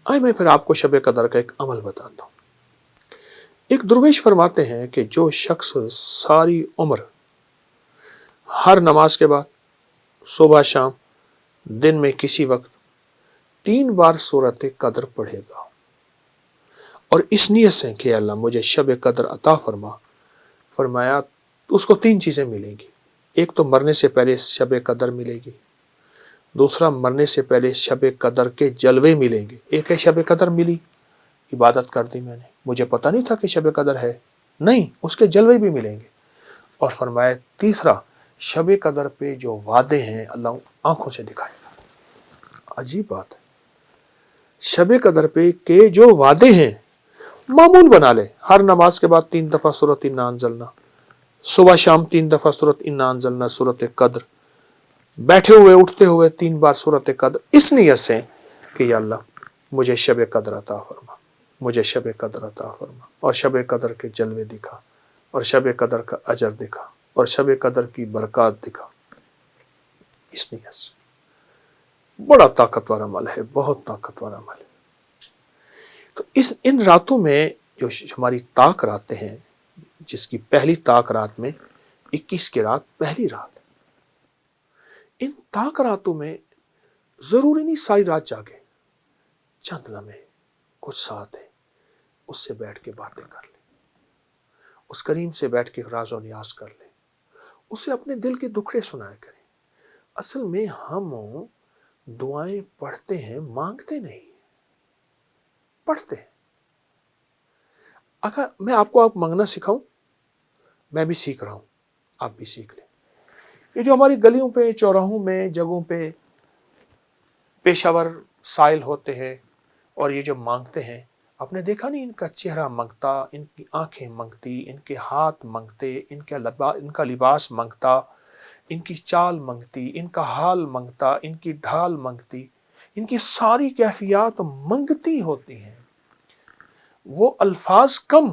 آئے میں پھر آپ کو شب قدر کا ایک عمل بتاتا ہوں۔ ایک درویش فرماتے ہیں کہ جو شخص ساری عمر ہر نماز کے بعد، صبح شام، دن میں کسی وقت 3 بار سورۃ قدر پڑھے گا اور اس نیت سے کہ اللہ مجھے شب قدر عطا فرما، فرمایا اس کو 3 چیزیں ملیں گی۔ ایک تو مرنے سے پہلے شب قدر ملے گی، دوسرا مرنے سے پہلے شب قدر کے جلوے ملیں گے۔ ایک ہے شب قدر ملی، عبادت کر دی میں نے، مجھے پتہ نہیں تھا کہ شب قدر ہے، نہیں، اس کے جلوے بھی ملیں گے۔ اور فرمایا تیسرا، شب قدر پہ جو وعدے ہیں اللہ آنکھوں سے دکھائے گا۔ عجیب بات ہے، شب قدر پہ کے جو وعدے ہیں معمول بنا لے، ہر نماز کے بعد 3 دفعہ سورۃ انا انزلنا، صبح شام 3 دفعہ سورۃ انا انزلنا سورۃ قدر، بیٹھے ہوئے اٹھتے ہوئے 3 بار سورۃ قدر، اس نیت سے کہ یا اللہ مجھے شب قدر عطا فرما، مجھے شب قدر عطا فرما، اور شب قدر کے جلوے دکھا، اور شب قدر کا اجر دکھا، اور شب قدر کی برکات دکھا، اس نیت سے۔ بڑا طاقتور عمل ہے، بہت طاقتور عمل ہے۔ تو ان راتوں میں جو ہماری طاق راتیں ہیں، جس کی پہلی طاق رات میں 21 کی رات پہلی رات، ان طاق راتوں میں ضروری نہیں ساری رات جاگے، چند لمحے، کچھ ساتھ ہیں، اس سے بیٹھ کے باتیں کر لیں، اس کریم سے بیٹھ کے راز و نیاز کر لیں، اسے اپنے دل کے دکھڑے سنایا کریں۔ اصل میں ہم دعائیں پڑھتے ہیں، مانگتے نہیں، پڑھتے ہیں۔ اگر میں آپ کو مانگنا سکھاؤں، میں بھی سیکھ رہا ہوں، آپ بھی سیکھ لیں۔ یہ جو ہماری گلیوں پہ، چوراہوں میں، جگہوں پہ پیشہ ور سائل ہوتے ہیں اور یہ جو مانگتے ہیں، آپ نے دیکھا نہیں ان کا چہرہ منگتا، ان کی آنکھیں منگتی، ان کے ہاتھ منگتے، ان کا لباس منگتا، ان کی چال منگتی، ان کا حال منگتا، ان کی ڈھال منگتی، ان کی ساری کیفیات منگتی ہوتی ہیں۔ وہ الفاظ کم،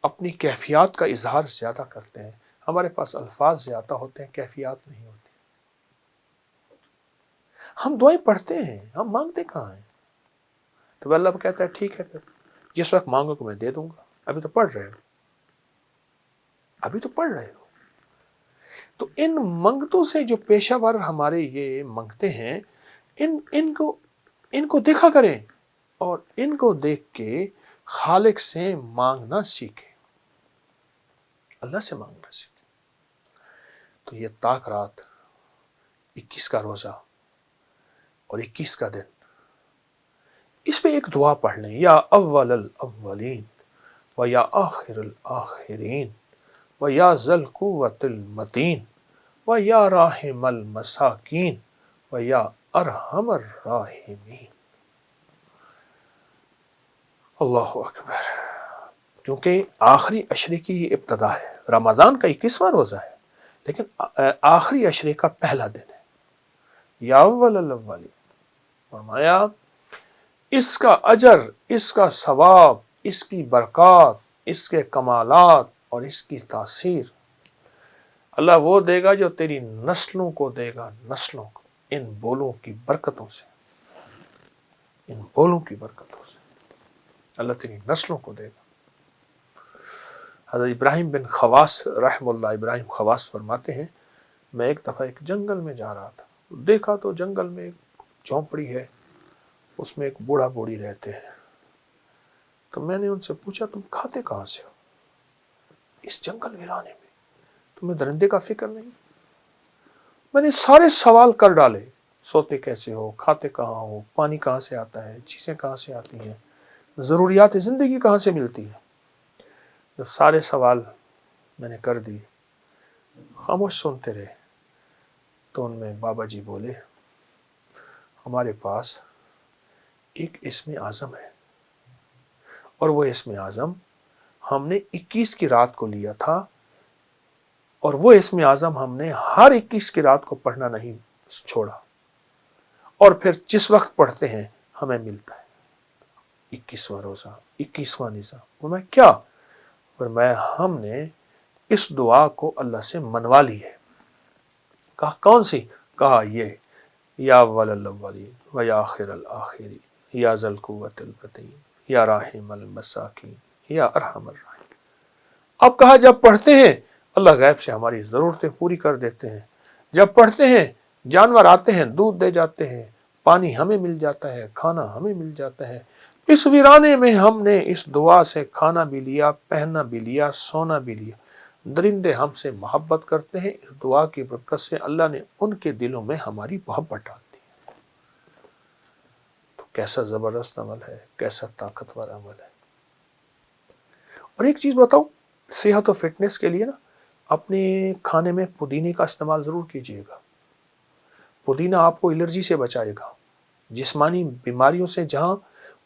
اپنی کیفیات کا اظہار زیادہ کرتے ہیں۔ ہمارے پاس الفاظ زیادہ ہوتے ہیں، کیفیات نہیں ہوتی۔ ہم دعائیں پڑھتے ہیں، ہم مانگتے کہاں ہیں؟ تو اللہ کہتا ہے ٹھیک ہے، پھر جس وقت مانگو کہ میں دے دوں گا، ابھی تو پڑھ رہے ہو، ابھی تو پڑھ رہے ہو۔ تو ان منگتوں سے جو پیشہ ور ہمارے یہ منگتے ہیں، ان کو دیکھا کریں اور ان کو دیکھ کے خالق سے مانگنا سیکھیں، اللہ سے مانگنا سیکھیں۔ تو یہ طاق رات، 21 کا روزہ اور 21 کا دن، اس پہ ایک دعا پڑھ لیں، یا اول الاولین و یا آخر الاخرین و یا ذی القوۃ المتین و یا راحم المساکین و یا ارحم الراحمین۔ اللہ اکبر۔ کیونکہ آخری عشرے کی یہ ابتدا ہے، رمضان کا 21واں روزہ ہے، لیکن آخری عشرے کا پہلا دن ہے۔ یا اول الاولین، فرمایا اس کا اجر، اس کا ثواب، اس کی برکات، اس کے کمالات اور اس کی تاثیر اللہ وہ دے گا جو تیری نسلوں کو دے گا، نسلوں کو، ان بولوں کی برکتوں سے، ان بولوں کی برکتوں سے اللہ تیری نسلوں کو دے گا۔ حضرت ابراہیم بن خواص رحم اللہ، ابراہیم خواص فرماتے ہیں، میں ایک دفعہ ایک جنگل میں جا رہا تھا، دیکھا تو جنگل میں ایک جھونپڑی ہے، اس میں ایک بوڑھا بوڑھی رہتے ہیں۔ تو میں نے ان سے پوچھا تم کھاتے کہاں سے ہو اس جنگل ویرانے میں، تمہیں درندے کا فکر نہیں؟ میں نے سارے سوال کر ڈالے، سوتے کیسے ہو، کھاتے کہاں ہو، پانی کہاں سے آتا ہے، چیزیں کہاں سے آتی ہیں، ضروریات زندگی کہاں سے ملتی ہے۔ جو سارے سوال میں نے کر دی، خاموش سنتے رہے، تو ان میں بابا جی بولے ہمارے پاس ایک اسم اعظم ہے، اور وہ اسم اعظم ہم نے 21 کی رات کو لیا تھا، اور وہ اسم اعظم ہم نے ہر 21 کی رات کو پڑھنا نہیں چھوڑا، اور پھر جس وقت پڑھتے ہیں ہمیں ملتا ہے 21واں روزہ، 21واں نظام۔ وہ میں کیا؟ فرمایا ہم نے اس دعا کو اللہ سے منوا لی ہے۔ کہا کون سی؟ کہا یہ یا اول الاولین و یا آخر الاخرین یا ذل قوت المتین یا راحم المساکین یا ارحم الراحمین۔ اب کہا جب پڑھتے ہیں اللہ غیب سے ہماری ضرورتیں پوری کر دیتے ہیں، جب پڑھتے ہیں جانور آتے ہیں دودھ دے جاتے ہیں، پانی ہمیں مل جاتا ہے، کھانا ہمیں مل جاتا ہے۔ اس ویرانے میں ہم نے اس دعا سے کھانا بھی لیا، پہننا بھی لیا، سونا بھی لیا۔ درندے ہم سے محبت کرتے ہیں، اس دعا کی برکت سے اللہ نے ان کے دلوں میں ہماری محبت ڈال دی۔ تو کیسا زبردست عمل ہے، کیسا طاقتور عمل ہے۔ اور ایک چیز بتاؤ، صحت و فٹنس کے لیے نا اپنے کھانے میں پودینے کا استعمال ضرور کیجیے گا۔ پودینہ آپ کو الرجی سے بچائے گا، جسمانی بیماریوں سے جہاں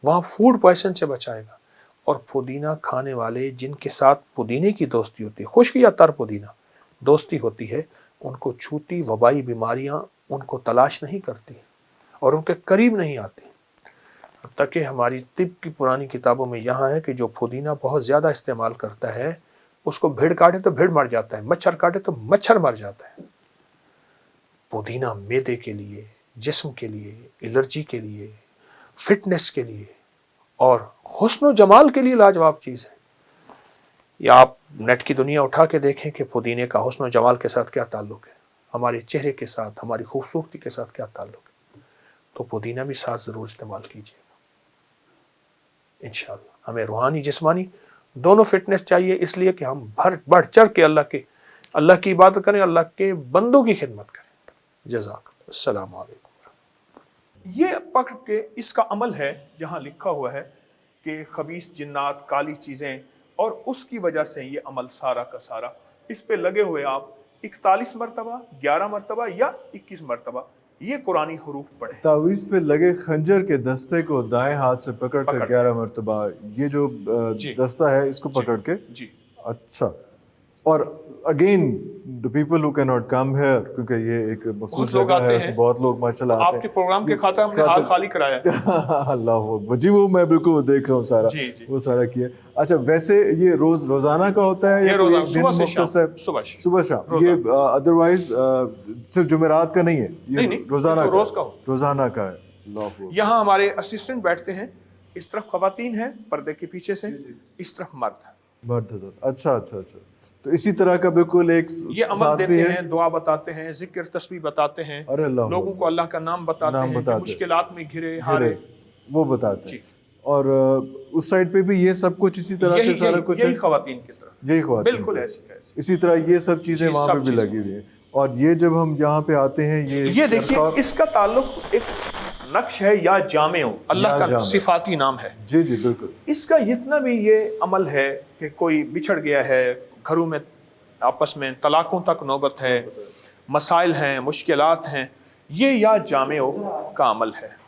وہاں فوڈ پوائزن سے بچائے گا۔ اور پودینہ کھانے والے جن کے ساتھ پودینے کی دوستی ہوتی ہے، خشک یا تر پودینہ دوستی ہوتی ہے، ان کو چھوتی وبائی بیماریاں ان کو تلاش نہیں کرتی اور ان کے قریب نہیں آتی۔ حتیٰ کہ ہماری طب کی پرانی کتابوں میں یہاں ہے کہ جو پودینہ بہت زیادہ استعمال کرتا ہے اس کو بھیڑ کاٹے تو بھیڑ مر جاتا ہے، مچھر کاٹے تو مچھر مر جاتا ہے۔ پودینہ معدے کے لیے، جسم کے لیے، الرجی کے لیے، فٹنس کے لیے اور حسن و جمال کے لیے لاجواب چیز ہے۔ یا آپ نیٹ کی دنیا اٹھا کے دیکھیں کہ پودینے کا حسن و جمال کے ساتھ کیا تعلق ہے، ہمارے چہرے کے ساتھ، ہماری خوبصورتی کے ساتھ کیا تعلق ہے۔ تو پودینہ بھی ساتھ ضرور استعمال کیجیے گا انشاءاللہ۔ ہمیں روحانی جسمانی دونوں فٹنس چاہیے، اس لیے کہ ہم بڑھ چڑھ کے اللہ کی عبادت کریں، اللہ کے بندوں کی خدمت کریں۔ جزاک اللہ۔ السلام علیکم۔ یہ پکڑ کے اس کا عمل ہے جہاں لکھا ہوا ہے کہ خبیث جنات، کالی چیزیں، اور اس کی وجہ سے یہ عمل سارا کا سارا اس پہ لگے ہوئے آپ 41 مرتبہ، 11 مرتبہ یا 21 مرتبہ یہ قرآنی حروف پڑھیں۔ تعویذ پہ لگے خنجر کے دستے کو دائیں ہاتھ سے پکڑ کر 11 مرتبہ، یہ جو دستہ ہے اس کو پکڑ کے؟ جی۔ اچھا۔ اور again the people who cannot come here، کیونکہ یہ ایک مخصوص جگہ ہے، اس میں بہت لوگ ماشاءاللہ آتے ہیں۔ آپ کے پروگرام کے خاطر ہم نے حال خالی کرایا ہے۔ اللہ اکبر جی، وہ میں بالکل دیکھ رہا ہوں سارا، وہ سارا کیا۔ اچھا، ویسے یہ روزانہ کا ہوتا ہے یا صبح شام؟ یہ ادروائز صرف جمعرات کا نہیں ہے، یہ روزانہ کا ہے۔ یہاں ہمارے اسسٹنٹ بیٹھتے ہیں، اس طرف خواتین ہیں پردے کے پیچھے سے، اس طرف مرد ہے۔ مرد حضرت، اچھا اچھا اچھا۔ تو اسی طرح کا بالکل ایک یہ عمل دیتے ہیں، دعا بتاتے ہیں، ذکر تسبیح بتاتے ہیں، لوگوں کو اللہ کا نام بتاتے ہیں، جو مشکلات میں گھرے ہارے وہ بتاتے ہیں۔ اور اس سائڈ پہ بھی یہ سب کچھ اسی طرح سے سارا کچھ یہی خواتین کی طرف، یہی خواتین بالکل ایسی اسی طرح یہ سب چیزیں وہاں پہ بھی لگی ہوئی ہیں۔ اور یہ جب ہم یہاں پہ آتے ہیں، یہ دیکھیے اس کا تعلق ایک نقش ہے یا جامع، اللہ کا صفاتی نام ہے۔ جی جی بالکل۔ اس کا جتنا بھی یہ عمل ہے کہ کوئی بچھڑ گیا ہے، گھروں میں آپس میں طلاقوں تک نوبت ہے، مسائل ہیں، مشکلات ہیں، یہ یا جامع کا عمل ہے۔